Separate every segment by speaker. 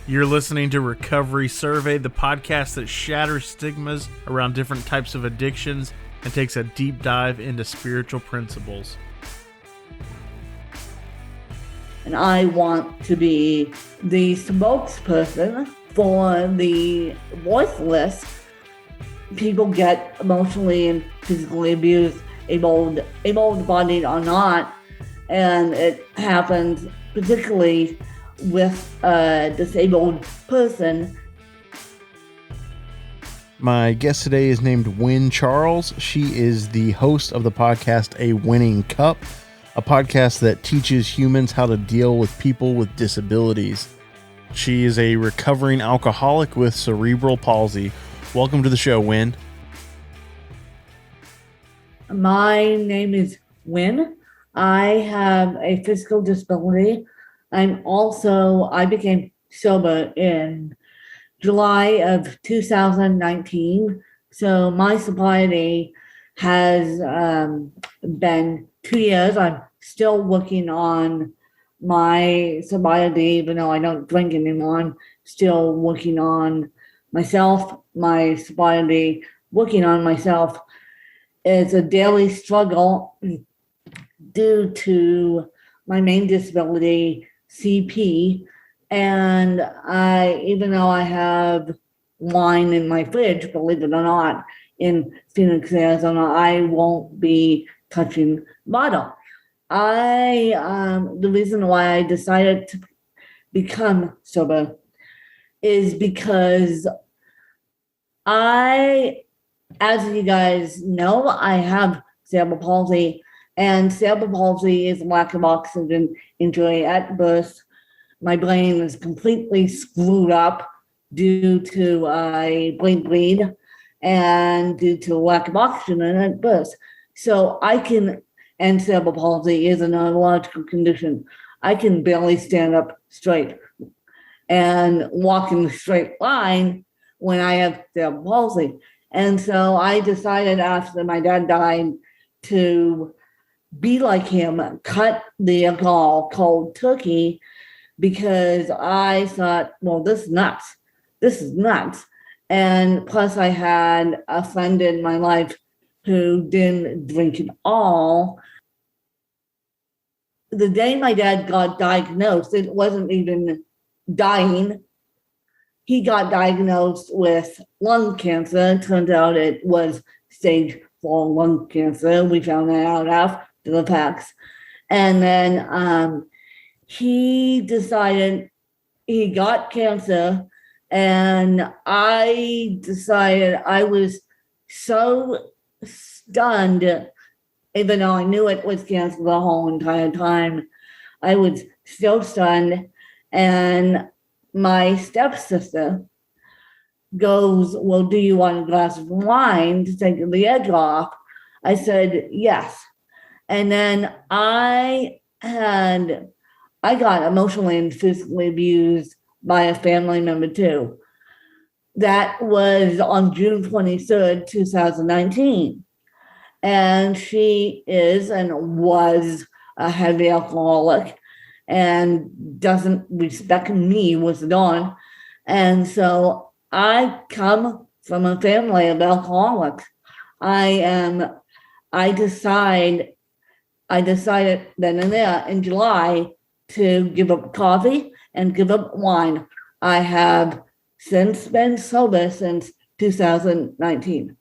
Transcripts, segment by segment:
Speaker 1: You're listening to Recovery Survey, the podcast that shatters stigmas around different types of addictions and takes a deep dive into spiritual principles.
Speaker 2: And I want to be the spokesperson for the voiceless. People get emotionally and physically abused, able-bodied or not, and it happens particularly with a disabled person.
Speaker 1: My guest today is named Wynn Charles. She is the host of the podcast A Winning Cup, a podcast that teaches humans how to deal with people with disabilities. She is a recovering alcoholic with cerebral palsy. Welcome to the show, Wynn.
Speaker 2: My name is Wynn. I have a physical disability. I became sober in July of 2019. So my sobriety has been 2 years. I'm still working on my sobriety, even though I don't drink anymore. I'm still working on myself, my sobriety, working on myself. It's a daily struggle due to my main disability, CP, and even though I have wine in my fridge, believe it or not, in Phoenix, Arizona, I won't be touching bottle. The reason why I decided to become sober is because as you guys know, I have cerebral palsy. And cerebral palsy is lack of oxygen injury at birth. My brain is completely screwed up due to a brain bleed and due to lack of oxygen at birth. And cerebral palsy is a neurological condition. I can barely stand up straight and walk in a straight line when I have cerebral palsy. And so I decided after my dad died to be like him, cut the alcohol cold turkey, because I thought, well, this is nuts. This is nuts. And plus I had a friend in my life who didn't drink at all. The day my dad got diagnosed, it wasn't even dying. He got diagnosed with lung cancer. It turned out it was stage 4 lung cancer. We found that out after the facts. And then he decided he got cancer, and I decided I was so stunned, even though I knew it was cancer the whole entire time. I was still stunned, and my stepsister goes, well, do you want a glass of wine to take the edge off? I said, yes. And then I got emotionally and physically abused by a family member too. That was on June 23rd, 2019. And she is and was a heavy alcoholic and doesn't respect me with dawn. And so I come from a family of alcoholics. I decided then and there in July to give up coffee and give up wine. I have since been sober since 2019.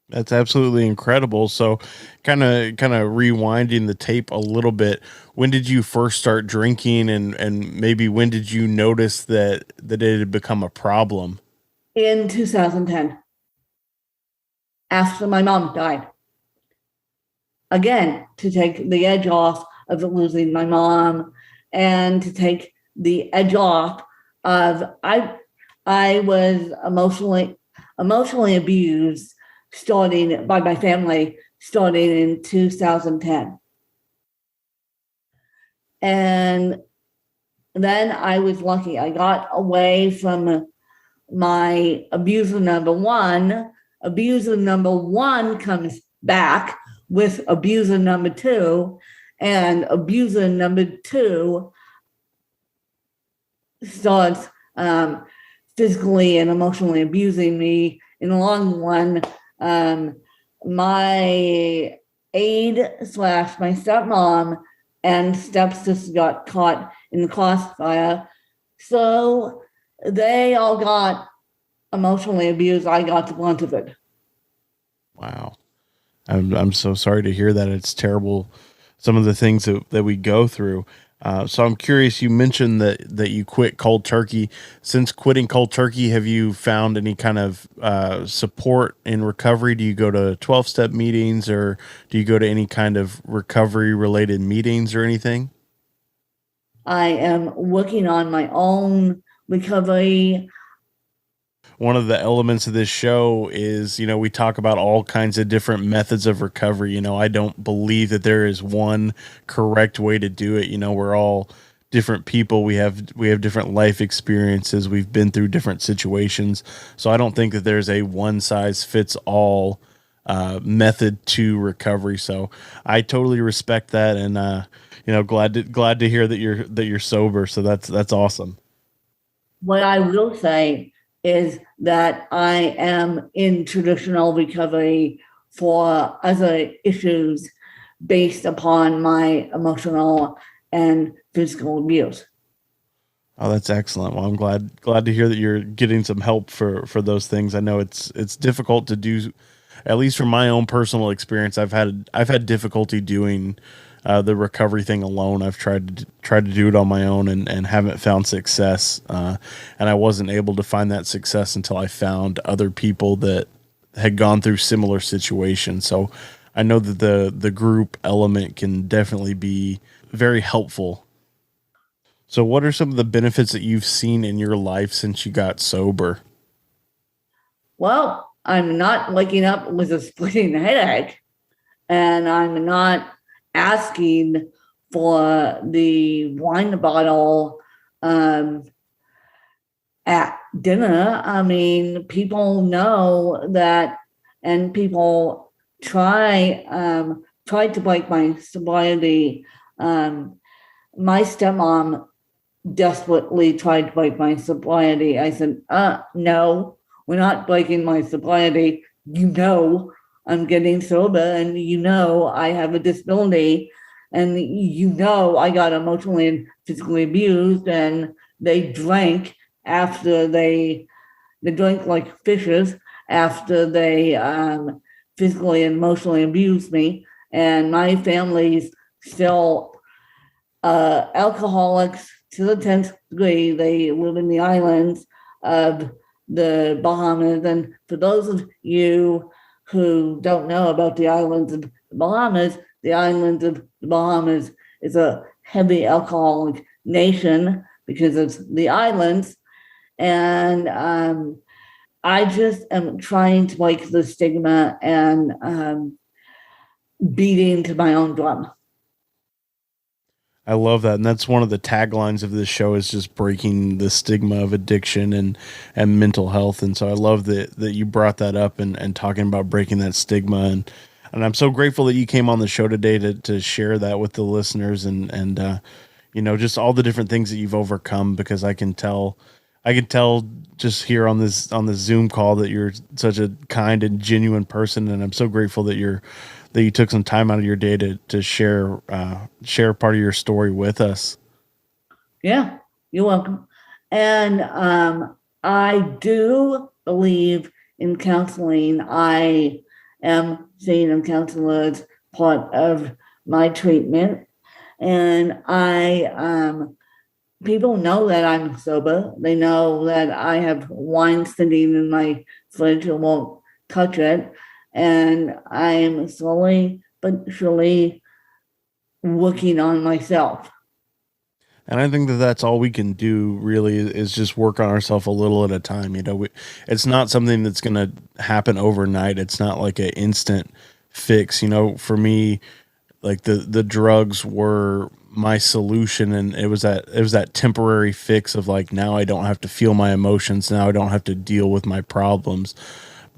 Speaker 1: That's absolutely incredible. So kind of rewinding the tape a little bit, when did you first start drinking, and maybe when did you notice that it had become a problem?
Speaker 2: In 2010, after my mom died. Again, to take the edge off of losing my mom, and to take the edge off of I was emotionally abused starting by my family starting in 2010. And then I was lucky. I got away from my abuser number one. Abuser number one comes back with abuser number two, and abuser number two starts physically and emotionally abusing me. In the long run, my aide / my stepmom and stepsister got caught in the crossfire. So they all got emotionally abused. I got the brunt of it.
Speaker 1: Wow. I'm so sorry to hear that. It's terrible. Some of the things that we go through. So I'm curious, you mentioned that you quit cold turkey. Since quitting cold turkey, have you found any kind of support in recovery? Do you go to 12-step meetings, or do you go to any kind of recovery related meetings or anything?
Speaker 2: I am working on my own recovery.
Speaker 1: One of the elements of this show is, we talk about all kinds of different methods of recovery. I don't believe that there is one correct way to do it. We're all different people. We have different life experiences. We've been through different situations. So I don't think that there's a one size fits all method to recovery. So I totally respect that. And, glad to hear that you're sober. So that's awesome.
Speaker 2: What I will say is that I am in traditional recovery for other issues based upon my emotional and physical abuse.
Speaker 1: Oh, that's excellent. Well, I'm glad to hear that you're getting some help for those things. I know it's difficult to do, at least from my own personal experience. I've had difficulty doing the recovery thing alone. I've tried to do it on my own and haven't found success. And I wasn't able to find that success until I found other people that had gone through similar situations. So I know that the group element can definitely be very helpful. So what are some of the benefits that you've seen in your life since you got sober?
Speaker 2: Well, I'm not waking up with a splitting headache, and I'm not asking for the wine bottle at dinner. I mean, people know that, and people try to break my sobriety. My stepmom desperately tried to break my sobriety. I said, no, we're not breaking my sobriety. I'm getting sober, and I have a disability, and I got emotionally and physically abused, and they drank after they drank like fishes after they physically and emotionally abused me. And my family's still alcoholics to the 10th degree. They live in the islands of the Bahamas. And for those of you who don't know about the islands of the Bahamas is a heavy alcoholic nation because it's the islands. And I just am trying to break the stigma and beating to my own drum.
Speaker 1: I love that. And that's one of the taglines of this show, is just breaking the stigma of addiction and mental health. And so I love that you brought that up and talking about breaking that stigma. And I'm so grateful that you came on the show today to share that with the listeners and just all the different things that you've overcome, because I can tell just here on this Zoom call that you're such a kind and genuine person. And I'm so grateful that you took some time out of your day to share part of your story with us.
Speaker 2: Yeah, you're welcome. And I do believe in counseling. I am seeing a counselor as part of my treatment. And people know that I'm sober. They know that I have wine sitting in my fridge and won't touch it. And I'm slowly but surely working on myself.
Speaker 1: And I think that that's all we can do really is just work on ourselves a little at a time. It's not something that's going to happen overnight. It's not like an instant fix. For me, like the drugs were my solution, and it was that temporary fix of like, now I don't have to feel my emotions. Now I don't have to deal with my problems.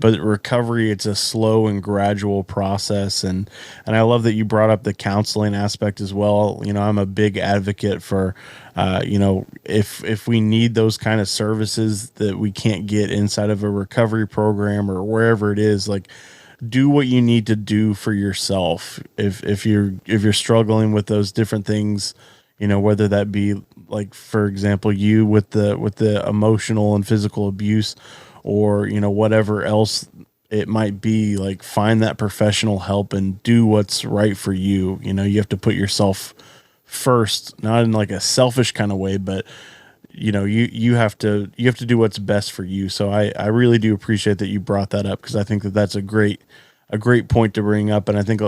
Speaker 1: but recovery, it's a slow and gradual process. And I love that you brought up the counseling aspect as well. I'm a big advocate for, if we need those kind of services that we can't get inside of a recovery program or wherever it is, like, do what you need to do for yourself. If you're struggling with those different things, whether that be, like, for example, you with the emotional and physical abuse, or whatever else it might be, like, find that professional help and do what's right for you. You have to put yourself first, not in like a selfish kind of way, but you have to do what's best for you. So I really do appreciate that you brought that up, because I think that that's a great point to bring up. And I think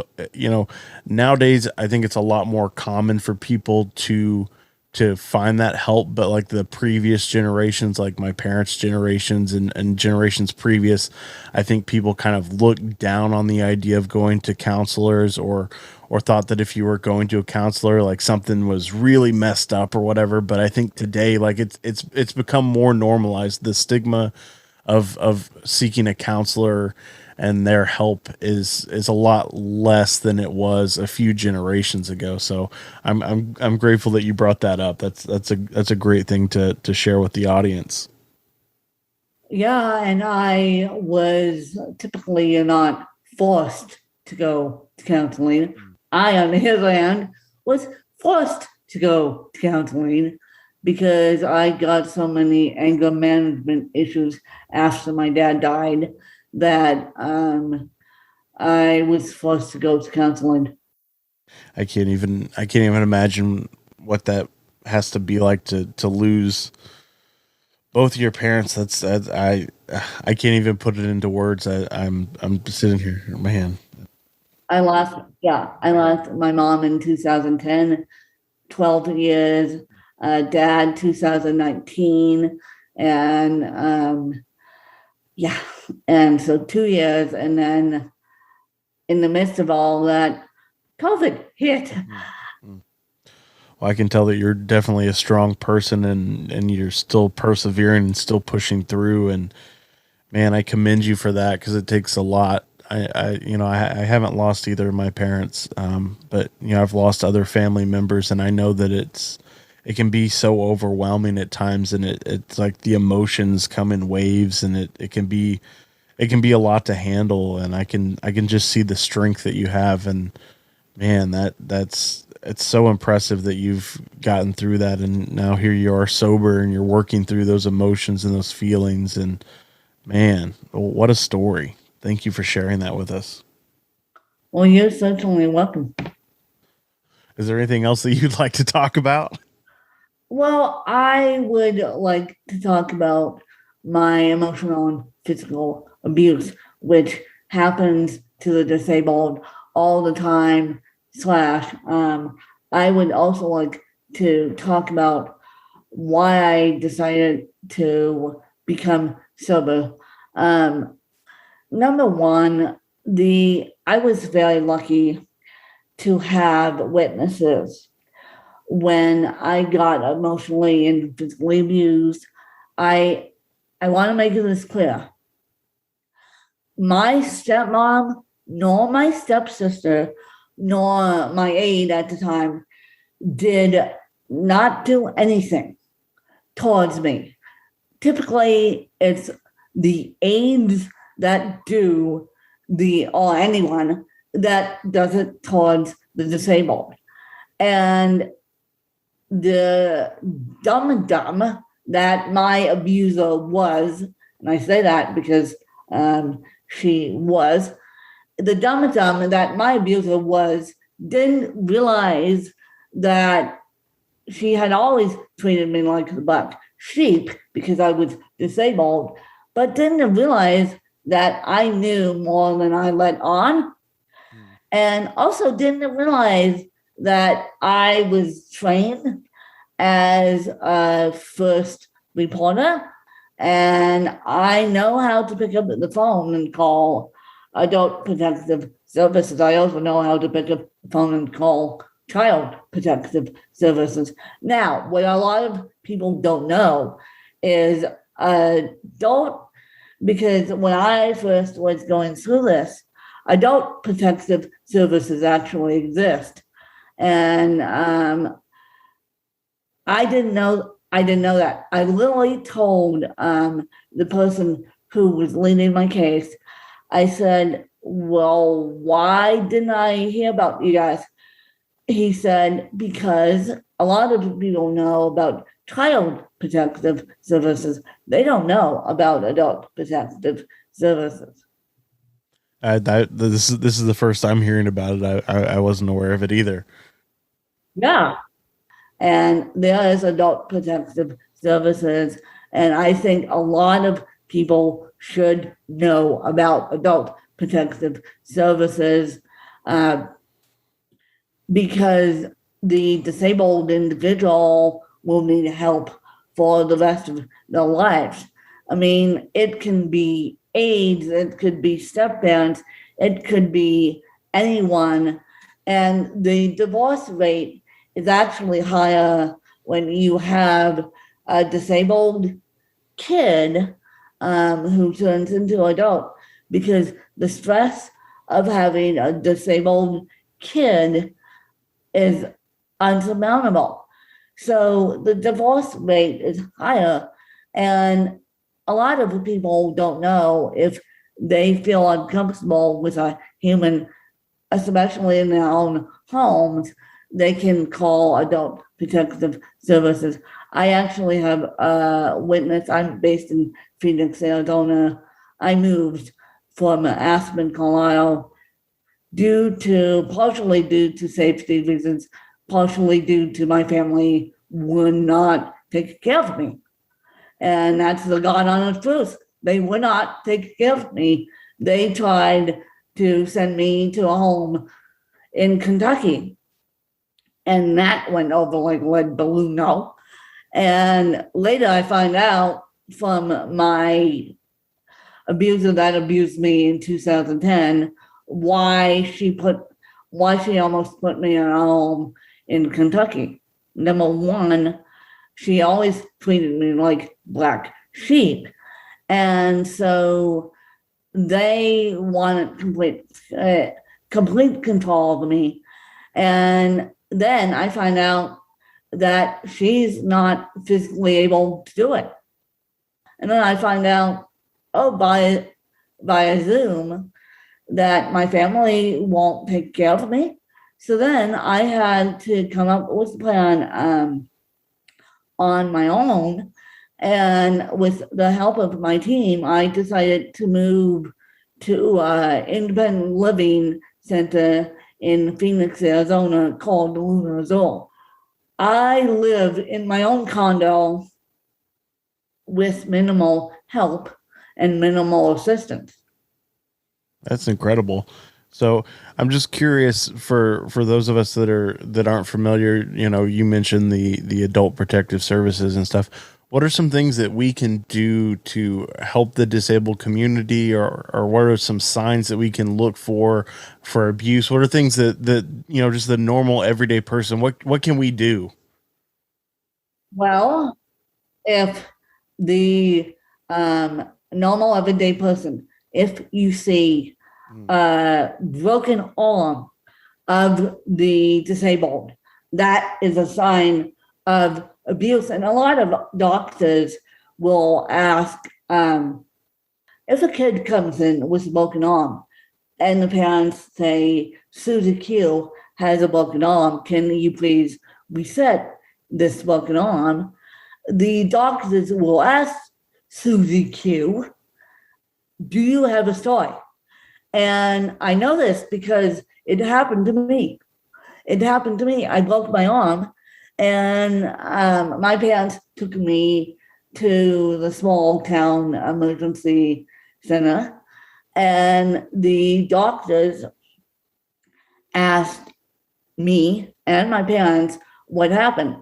Speaker 1: nowadays, I think it's a lot more common for people to find that help. But like the previous generations, like my parents' generations and generations previous, I think people kind of looked down on the idea of going to counselors, or thought that if you were going to a counselor, like something was really messed up or whatever. But I think today, like, it's become more normalized. The stigma of seeking a counselor and their help is a lot less than it was a few generations ago. So I'm grateful that you brought that up. That's a great thing to share with the audience.
Speaker 2: Yeah, and I was typically not forced to go to counseling. I, on the other hand, was forced to go to counseling because I got so many anger management issues after my dad died that I was forced to go to counseling.
Speaker 1: I can't even imagine what that has to be like to lose both of your parents. I can't even put it into words. I'm sitting here, man.
Speaker 2: I lost my mom in 2010, 12 years, dad 2019, and and so 2 years, and then in the midst of all that, COVID hit.
Speaker 1: Well, I can tell that you're definitely a strong person, and you're still persevering and still pushing through. And man, I commend you for that, because it takes a lot. I haven't lost either of my parents, but I've lost other family members, and I know that it can be so overwhelming at times, and it's like the emotions come in waves, and it can be a lot to handle. And I can just see the strength that you have, and man, it's so impressive that you've gotten through that, and now here you are sober, and you're working through those emotions and those feelings. And man, what a story. Thank you for sharing that with us.
Speaker 2: Well, you're certainly welcome.
Speaker 1: Is there anything else that you'd like to talk about?
Speaker 2: Well, I would like to talk about my emotional and physical abuse, which happens to the disabled all the time. I would also like to talk about why I decided to become sober. Number one, I was very lucky to have witnesses when I got emotionally and physically abused. I want to make this clear. My stepmom, nor my stepsister, nor my aide at the time did not do anything towards me. Typically, it's the aides that do or anyone that does it towards the disabled. And the dumb that my abuser was, and I say that because she was, the dumb that my abuser was, didn't realize that she had always treated me like the black sheep because I was disabled, but didn't realize that I knew more than I let on. And also didn't realize that I was trained as a first reporter, and I know how to pick up the phone and call adult protective services. I also know how to pick up the phone and call child protective services. Now, what a lot of people don't know is adult because when I first was going through this, adult protective services actually exist. And I didn't know that. I literally told the person who was leading my case, I said, well, why didn't I hear about you guys? He said, because a lot of people know about child protective services. They don't know about adult protective services.
Speaker 1: This is the first I'm hearing about it. I wasn't aware of it either.
Speaker 2: Yeah. And there is adult protective services. And I think a lot of people should know about adult protective services because the disabled individual will need help for the rest of their lives. I mean, it can be AIDS, it could be step-parents, it could be anyone. And the divorce rate is actually higher when you have a disabled kid who turns into adult, because the stress of having a disabled kid is unsurmountable. So the divorce rate is higher, and a lot of people don't know if they feel uncomfortable with a human, especially in their own homes, they can call adult protective services. I actually have a witness. I'm based in Phoenix, Arizona. I moved from Aspen, Colorado, partially due to safety reasons, partially due to my family would not take care of me. And that's the God honest truth. They would not take care of me. They tried to send me to a home in Kentucky. And that went over like lead balloon, no. And later I find out from my abuser that abused me in 2010 why she almost put me in a home in Kentucky. Number one, she always treated me like black sheep. And so they wanted complete control of me. And then I find out that she's not physically able to do it. And then I find out, by Zoom, that my family won't take care of me. So then I had to come up with a plan on my own. And with the help of my team, I decided to move to an independent living center in Phoenix, Arizona called Luna Azul. I live in my own condo with minimal help and minimal assistance.
Speaker 1: That's incredible. So I'm just curious for those of us that aren't familiar, you mentioned the adult protective services and stuff. What are some things that we can do to help the disabled community, or what are some signs that we can look for abuse? What are things that just the normal everyday person, what can we do?
Speaker 2: Well, if the normal everyday person, if you see a broken arm of the disabled, that is a sign of abuse. And a lot of doctors will ask, if a kid comes in with a broken arm and the parents say, Susie Q has a broken arm, can you please reset this broken arm? The doctors will ask Susie Q, do you have a story? And I know this because it happened to me. I broke my arm, and my parents took me to the small town emergency center, and the doctors asked me and my parents what happened.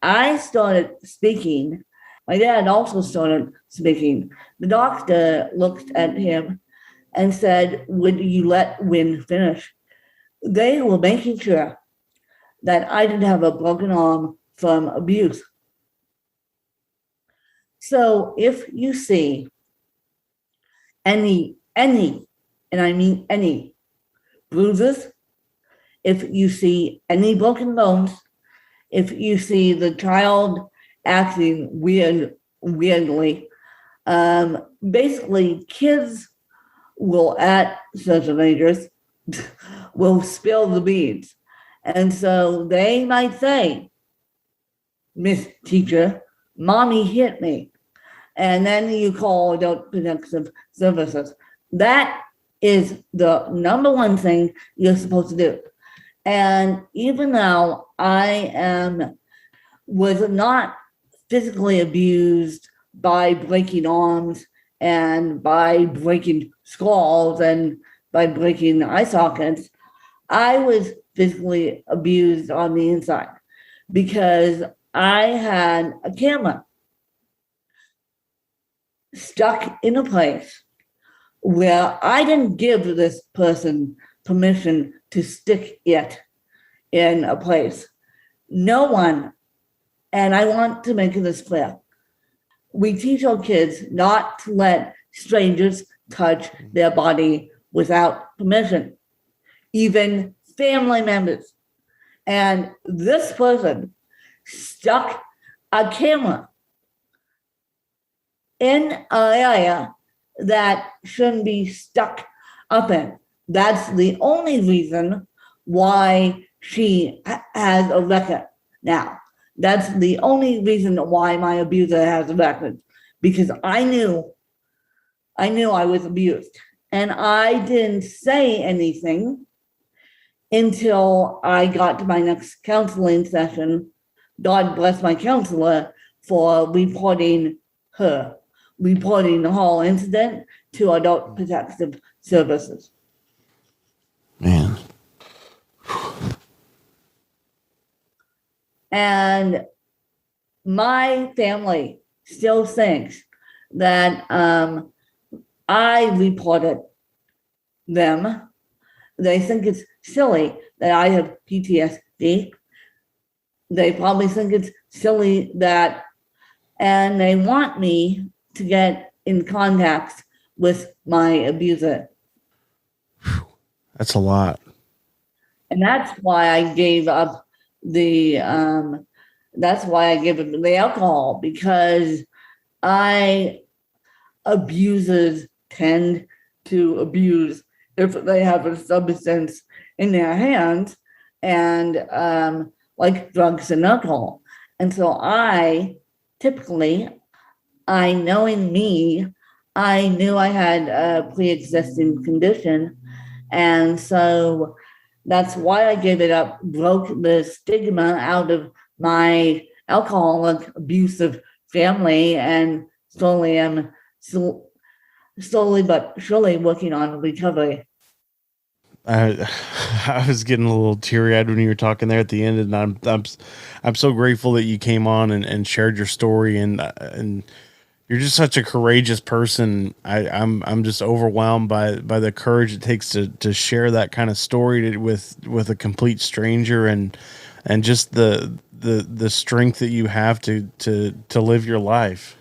Speaker 2: I started speaking. My dad also started speaking. The doctor looked at him and said, would you let Win finish? They were making sure that I didn't have a broken arm from abuse. So if you see any, and I mean any bruises, if you see any broken bones, if you see the child acting weirdly, basically kids will, at certain ages, will spill the beans. And so they might say, Miss Teacher, Mommy hit me. And then you call Adult Protective Services. That is the number one thing you're supposed to do. And even though I was not physically abused by breaking arms and by breaking skulls and by breaking eye sockets, I was physically abused on the inside because I had a camera stuck in a place where I didn't give this person permission to stick it in a place. No one, and I want to make this clear, we teach our kids not to let strangers touch their body without permission, even family members. And this person stuck a camera in an area that shouldn't be stuck up in. That's the only reason why she has a record now. That's the only reason why my abuser has a record, because I knew I was abused. And I didn't say anything until I got to my next counseling session. God bless my counselor for reporting the whole incident to Adult Protective Services.
Speaker 1: Man.
Speaker 2: And my family still thinks that I reported them. They think it's silly that I have PTSD. They probably think it's silly that, and they want me to get in contact with my abuser.
Speaker 1: That's a lot.
Speaker 2: And that's why I gave up the alcohol, because abusers tend to abuse if they have a substance in their hands, and like drugs and alcohol. And so knowing me, I knew I had a pre-existing condition. And so that's why I gave it up, broke the stigma out of my alcoholic, abusive family, and slowly but surely working on recovery.
Speaker 1: I was getting a little teary-eyed when you were talking there at the end, and I'm so grateful that you came on and shared your story, and you're just such a courageous person. I'm just overwhelmed by the courage it takes to share that kind of story with a complete stranger, and just the strength that you have to live your life.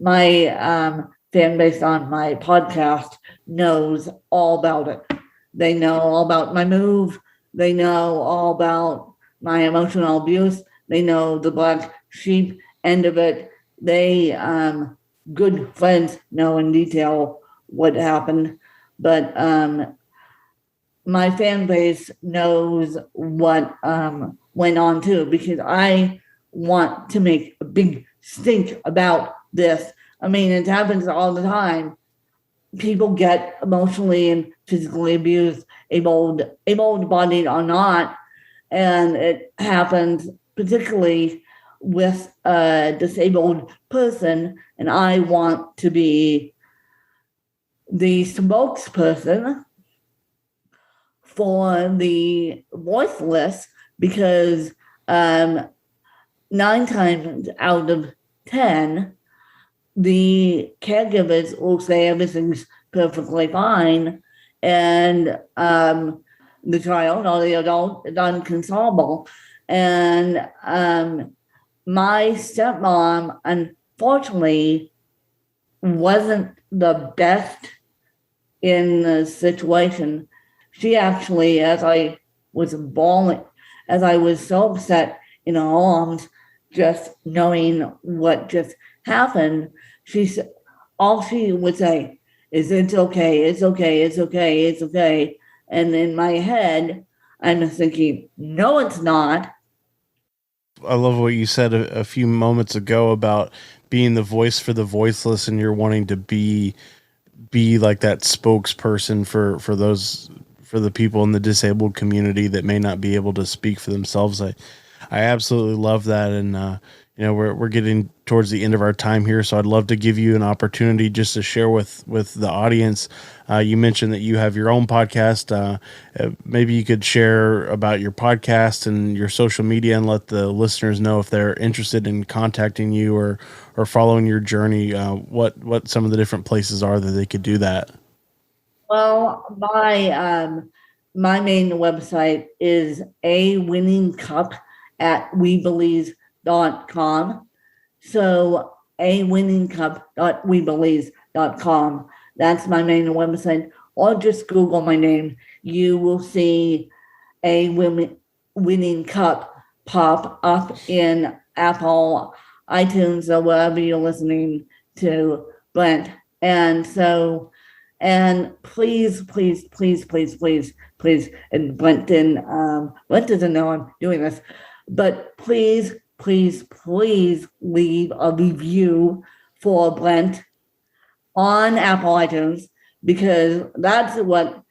Speaker 2: My fan base on my podcast knows all about it. They know all about my move. They know all about my emotional abuse. They know the black sheep end of it. They, good friends, know in detail what happened. But my fan base knows what went on too, because I want to make a big stink about this. I mean, it happens all the time. People get emotionally and physically abused, able-bodied or not, and it happens particularly with a disabled person. And I want to be the spokesperson for the voiceless, because 9 times out of 10, the caregivers will say everything's perfectly fine, and the child or the adult is inconsolable. And my stepmom, unfortunately, wasn't the best in the situation. She actually, as I was bawling, as I was so upset in her arms, just knowing what just happened, she said, all she would say is, "It's okay, it's okay, it's okay, it's okay." And in my head, I'm thinking, no, it's not.
Speaker 1: I love what you said a few moments ago about being the voice for the voiceless, and you're wanting to be like that spokesperson for those, for the people in the disabled community that may not be able to speak for themselves. I absolutely love that. And we're getting towards the end of our time here, so I'd love to give you an opportunity just to share with the audience. You mentioned that you have your own podcast. Maybe you could share about your podcast and your social media and let the listeners know if they're interested in contacting you or following your journey, what some of the different places are that they could do that.
Speaker 2: Well, my main website is a winning cup at webelieve.com. So awinningcup.webelieve.com. That's my main website. Or just Google my name. You will see a winning cup pop up in Apple, iTunes, or wherever you're listening to Brent. And so, and please, and Brent doesn't know I'm doing this, but please leave a review for Brent on Apple iTunes, because that what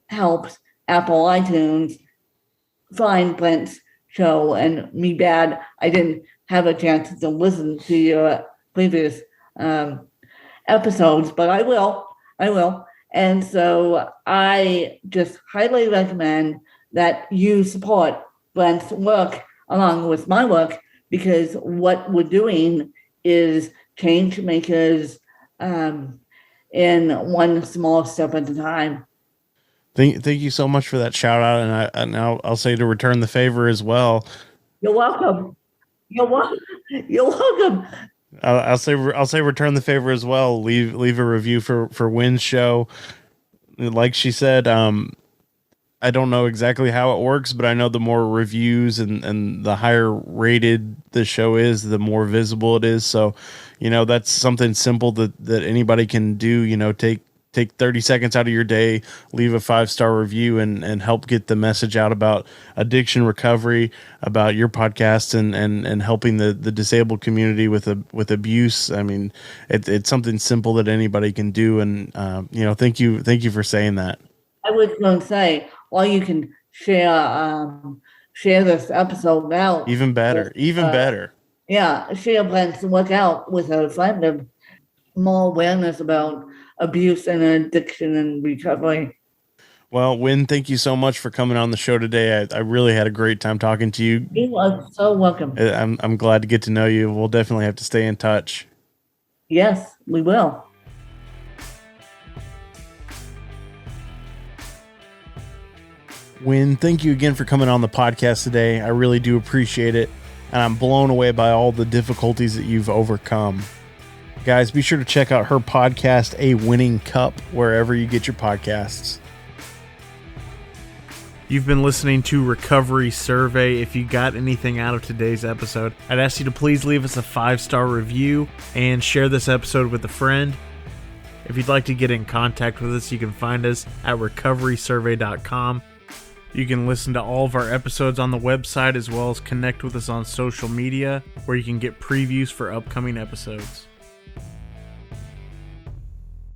Speaker 2: helps Apple iTunes find Brent's show. And me bad, I didn't have a chance to listen to your previous episodes, but I will. And so I just highly recommend that you support Brent's work along with my work, because what we're doing is change makers in one small step at a time.
Speaker 1: Thank you so much for that shout out, and I'll say to return the favor as well.
Speaker 2: You're welcome. You're welcome.
Speaker 1: I'll say return the favor as well. Leave a review for Wynn's show. Like she said, I don't know exactly how it works, but I know the more reviews and the higher rated the show is, the more visible it is. So, that's something simple that anybody can do. Take 30 seconds out of your day, leave a 5-star review, and help get the message out about addiction recovery, about your podcast, and helping the disabled community with abuse. I mean, it's something simple that anybody can do. And, thank you for saying that.
Speaker 2: I was going to say, or you can share this episode out.
Speaker 1: Even better.
Speaker 2: Yeah, share Brent's work out with a friend of more awareness about abuse and addiction and recovery.
Speaker 1: Well, Wynn, thank you so much for coming on the show today. I really had a great time talking to you.
Speaker 2: You are so welcome.
Speaker 1: I'm glad to get to know you. We'll definitely have to stay in touch.
Speaker 2: Yes, we will.
Speaker 1: Wynn, thank you again for coming on the podcast today. I really do appreciate it, and I'm blown away by all the difficulties that you've overcome. Guys, be sure to check out her podcast, A Winning Cup, wherever you get your podcasts. You've been listening to Recovery Survey. If you got anything out of today's episode, I'd ask you to please leave us a 5-star review and share this episode with a friend. If you'd like to get in contact with us, you can find us at recoverysurvey.com. You can listen to all of our episodes on the website, as well as connect with us on social media, where you can get previews for upcoming episodes.